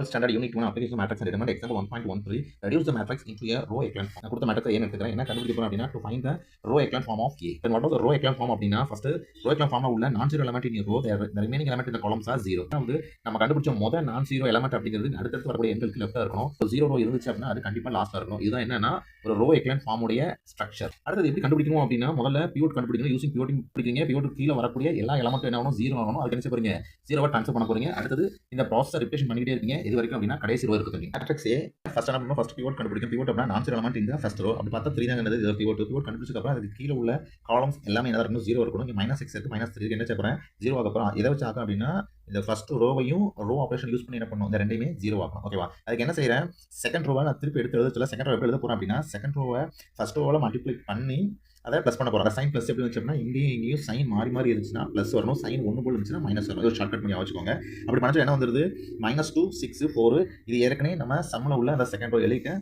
Standard Unit 1 application matrix and determine example 1.13 reduce the matrix into a row echelon form. நான் கொடுத்த matrix ஏன் எடுத்துக்கிறேன் என்ன கண்டுபிடிக்க போறோம் அப்படின்னா to find the row echelon form of A. Then what was the row echelon form அப்படின்னா first row echelon formல உள்ள non zero element in a row, the remaining element in the columns are 0. வந்து நம்ம கண்டுபிடிச்ச முதல் நான் zero element அப்படிங்கிறது அடுத்தடுத்து வரக்கூடிய எண்களுக்கு லெஃப்ட்டா இருக்கணும். zero row இருந்துச்சு அப்படின்னா அது கண்டிப்பா லாஸ்ட்ல இருக்கணும். இதுதான் என்னன்னா ஒரு row echelon form உடைய ஸ்ட்ரக்சர். அடுத்து எப்படி கண்டுபிடிக்கணும் அப்படின்னா முதல்ல pivot கண்டுபிடிக்கணும். யூசிங் pivoting பிடிக்கிறீங்க. pivot கீழ வரக்கூடிய எல்லா எலிமெண்ட்டும் என்ன ஆகணும் 0 ஆகணும். அதுக்கு என்ன செய்ய போறீங்க 0 ட்ரான்ஸ்ஃபர் பண்ண போறீங்க. அடுத்து இந்த ப்ராசஸை ரிப்பீட் பண்ணிட்டே இருக்கீங்க. இது வரைக்கும் அப்படின்னா கடைசி row இருக்கு தெரியும். மேட்ரிக்ஸ் A ஃபர்ஸ்ட் என்ன பண்ணனும் ஃபர்ஸ்ட் pivot கண்டுபிடிக்கணும். pivot அப்படினா நான் zero element in the first row. அப்படி பார்த்தா 3 தான் என்னது இது pivot கண்டுபிடிச்சதுக்கு அப்புறம் அதுக்கு கீழ உள்ள காலம்ஸ் எல்லாமே என்ன இருக்கணும் 0 இருக்கணும். இங்க -6 இருக்கு -3 இருக்கு என்ன செய்ய போறேன் 0 ஆக போறோம். இத வச்சு ஆகும் அப்படினா இந்த ஃபர்ஸ்ட் ரோவையும் ரோ ஆபரேஷன் யூஸ் பண்ணி என்ன பண்ணனும் இந்த ரெண்டையுமே 0 ஆக்கணும். ஓகேவா? அதுக்கு என்ன செய்றேன் செகண்ட் ரோவை நான் திருப்பி எடுத்து எழுதல. செகண்ட் ரோ எப்படி எழுத போறேன் அப்படினா செகண்ட் ரோவை ஃபர்ஸ்ட் ரோவால மல்டிப்ளை பண்ணி அதை ப்ளஸ் பண்ண போறோம். சைன் ப்ளஸ் எப்படி வந்துச்சுன்னா இங்கேயும் சைன் மாறி மாறி இருந்துச்சுன்னா ப்ளஸ் வரணும். சைன் ஒன்று போல இருந்துச்சுன்னா மைனஸ் வரணும். ஒரு ஷார்ட்கட் பண்ணி வச்சுக்கோங்க. அப்படி பண்ணா என்ன வந்துருது -2 6 4. இது ஏற்கனவே நம்ம சம்ல உள்ள அந்த செகண்ட் ரோ எழுதிட்டேன்.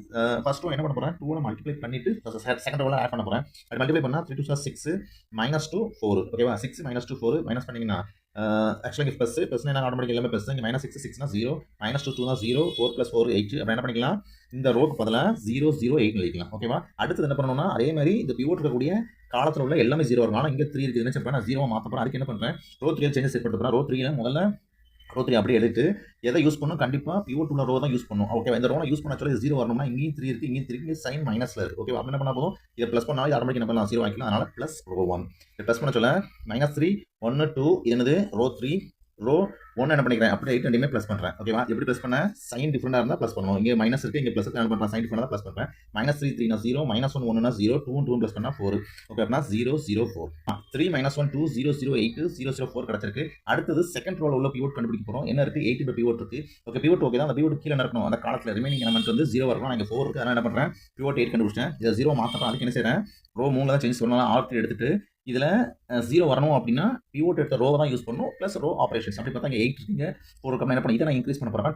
ஃபர்ஸ்ட் ரோ என்ன பண்ண போறேன் 2 மல்டிப்ளை பண்ணிட்டு செகண்ட் ரோல ஆட் பண்ண போறேன். அது மல்டிப்ளை பண்ணா 3 2 6 -2 4. ஓகேவா? 6 -2 4 மைனஸ் பண்ணீங்கன்னா ஆக்சுவலா ப்ளஸ் என்ன ஆட்டோமேட்டிக் எல்லாமே ப்ளஸ் இங்க -6 6 0 -2 2 0 4 + 4 8. அப்ப என்ன பண்ணிக்கலாம் இந்த ரோக்கு பதிலா 0 0 8 எழுதிக்கலாம். ஓகேவா? அடுத்து என்ன பண்ணனும்னா அதே மாதிரி இந்த பிவோட் இருக்கக்கூடிய காலத்துல உள்ள எல்லாமே 0 இருக்கும். ஆனா இங்க 3 இருக்குது என்ன செய்ய நான் 0 மாத்த போறேன். அதுக்கு என்ன பண்றேன் ரோ 3 சேஞ்சஸ் செட் பண்ண போறேன். ரோ 3ல முதல்ல ரோ 3 அப்படியே எடுத்து எதை யூஸ் பண்ணனும் கண்டிப்பா பிவோட் உள்ள ரோ தான் யூஸ் பண்ணனும். ஓகேவா? இந்த ரோனை யூஸ் பண்ண சொல்ல 0 வரணும்னா இங்கேயும் 3 இருக்கு இங்கேயும் 3 இருக்கு சைன் மைனஸ்ல இருக்கு. ஓகேவா? அப்ப என்ன பண்ணா போதும் இத ப்ளஸ் பண்ணா இது ஆட்டோமேட்டிக்கா என்ன பண்ணலாம் 0 ஆக்கிக்கலாம். அதனால ப்ளஸ் ரோ 1 இத ப்ளஸ் பண்ண சொல்ல -3 1 2 இது என்னது ரோ 3 ரோ 1 என்ன பண்ணிக்கிறேன் அப்படியே ரெண்டுமே ப்ளஸ் பண்றேன். ஓகேவா? எப்படி ப்ளஸ் பண்ண சைன் டிஃபரண்டா இருந்தா ப்ளஸ் பண்ணனும். இங்க மைனஸ் இருக்கு இங்க ப்ளஸ் என்ன பண்றேன் சைன் டிஃபரண்டா ப்ளஸ் பண்றேன். -3 3 னா 0 -1 1 னா 0 2 2 ப்ளஸ் பண்ணா 4. ஓகே அப்படினா 0 0 4 3 -1 2 0 0 8 0 0 4 கிடைச்சிருக்கு. அடுத்து செகண்ட் ரோல உள்ள பிவோட் கண்டுபிடிக்க போறோம். என்ன இருக்கு 8 இந்த பிவோட் இருக்கு. ஓகே பிவோட் ஓகே தான். அந்த பிவோட் கீழ என்ன இருக்கணும் அந்த காலத்துல ரிமைனிங் எலிமெண்ட் வந்து 0 வரணும். நான் இங்க 4 இருக்கு. அதனால என்ன பண்றேன் பிவோட் 8 கண்டுபிடிச்சேன். இத 0 மாத்தறேன். அதுக்கு என்ன செய்றேன் ரோ 3ல தான் சேஞ்ச் பண்ணலாம். R3 எடுத்துட்டு இதுல 0 வரணும் அப்படின்னா பிவோட் எடுத்த ரோவை தான் யூஸ் பண்ணணும் பிளஸ் ரோ ஆபரேஷன்ஸ். அப்படி பார்த்தா இங்க 8 இருக்குங்க 4 இருக்கு. என்ன பண்ணி இதை நான் இன்க்ரீஸ் பண்ண போறேன்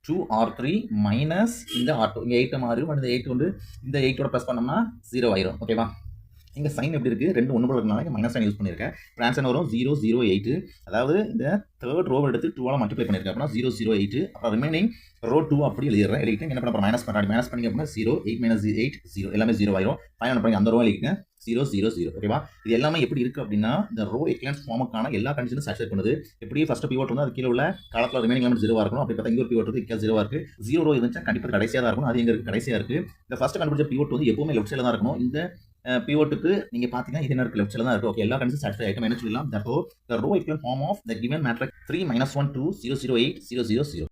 2R3 மைனஸ் இந்த R2 இங்க 8 மாறிடும். இந்த 8 வந்து இந்த 8 ஓட ப்ளஸ் பண்ணோம்னா 0 ஆயிரும். ஓகேவா? இங்க சைன் எப்படி இருக்கு ரெண்டு ஒன்று போல இருக்கனால இங்க மைனஸ் சைன் யூஸ் பண்ணிருக்கேன். ஆன்சர் வரும் 0 0 8. அதாவது இந்த தேர்ட் ரோவை எடுத்து 2 ஆல மல்டிப்ளை பண்ணிருக்கேன். அப்படினா 0 0 8. அப்புறம் ரிமைனிங் ரோ 2 அப்படி எழுதிறேன். எழுதிட்டு என்ன பண்ண போறேன் மைனஸ் பண்றேன். மைனஸ் பண்ணீங்க அப்படினா 0 8 - 8 0 எல்லாமே 0 ஆயிரும். ஃபைனல் என்ன பண்ணீங்க அந்த ரோ எழுதிங்க 0 0 0. ஓகேவா? இது எல்லாமே எப்படி இருக்கு அப்படின்னா இந்த ரோ எக்லன்ஸ் ஃபார்முக்கான எல்லா கண்டிஷனும் சாட்டிஸ்ஃபை பண்ணுது. எப்படி ஃபர்ஸ்ட் பிவோட் வந்து அது கீழ உள்ள காலத்துல ரிமைனிங் எலிமெண்ட் 0 ஆ இருக்கணும். அப்படி பார்த்தா இங்க ஒரு பிவோட் இருக்கு இங்க 0 ஆ இருக்கு. 0 ரோ இருந்துச்சா கண்டிப்பா கடைசியா தான் இருக்கும். அது எங்க இருக்கு கடைசியா இருக்கு. இந்த ஃபர்ஸ்ட் கண்டுபிடிச்ச பிவோட் வந்து எப்பவுமே லெஃப்ட் சைடுல தான் இருக்கணும். இந்த பிவோட்டுக்கு நீங்க பாத்தீங்கன்னா இது என்ன இருக்கு லெஃப்ட் சைடுல தான் இருக்கு. ஓகே எல்லா கண்டிஷனும் சாட்டிஸ்ஃபை ஆயிடும். என்ன சொல்லலாம் that the row equivalent form of the given matrix 3 - 1 2 0 0 8 0 0 0.